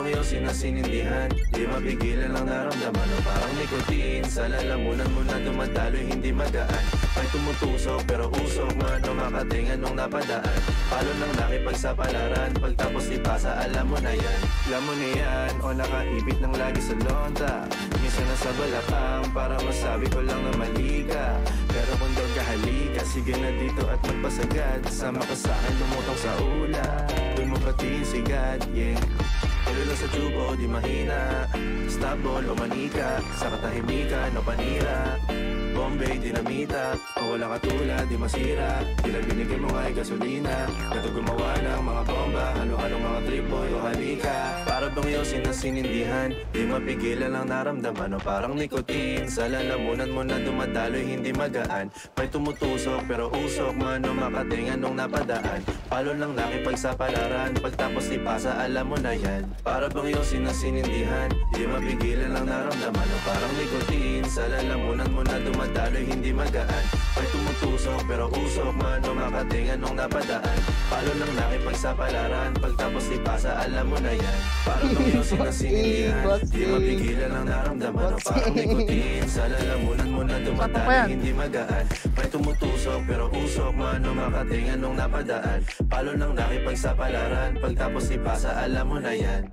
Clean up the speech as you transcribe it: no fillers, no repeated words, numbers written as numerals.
bang yosin na sinindihan? Di mapigilan ang naramdaman o parang nicotine. Sa lalamunan mo na dumadaloy hindi magaan. May tumutusok pero usok man o makatingan nung napadaan. Palo nang nakipagsapalaran, pagtapos ipasa alam mo na yan. Alam mo na yan o nakaibit ng lagi sa lonta. Minsan nasa balakang para masabi ko lang na mali ka. Pero kung doon ka halika, sige na dito at magpasagad. Sama ka sa akin lumutang sa ula, doon mo patiin si God, yeah. Tulilo sa tubo, di mahina. Stable o manika, sa katahimikan o panira. Bombay, dinamita, o wala katulad, di masira. Tila binigay mo nga'y gasolina. Kato gumawa ng mga bomba, halo-halong mga trip boy o halika. Para bang yosin na sinindihan, di mapigilan ang naramdaman o parang nicotine. Sa lalamunan mo na dumadaloy hindi magaan. May tumutusok pero usok man o makatingan nung napadaan. Palo lang nakipagsapalaran, pagtapos ipasa alam mo na yan. Para bang yosin na sinindihan, di mapigilan ang naramdaman o parang nicotine. Sa lalamunan mo na dumadaloy hindi magaan. May tumutusok pero usok man o makatingan nung napadaan. Palo lang nakipagsapalaran, pagtapos ipasa alam mo na yan. Para bang yosin na sinindihan, di mapigilan ang naramdaman o parang nicotine. Sa lalamunan mo na dumadaloy hindi magaan. May tumutusok pero usok man o makatingan nung napadaan. Palo lang nakipagsapalaran, pagtapos ipasa alam mo na yan.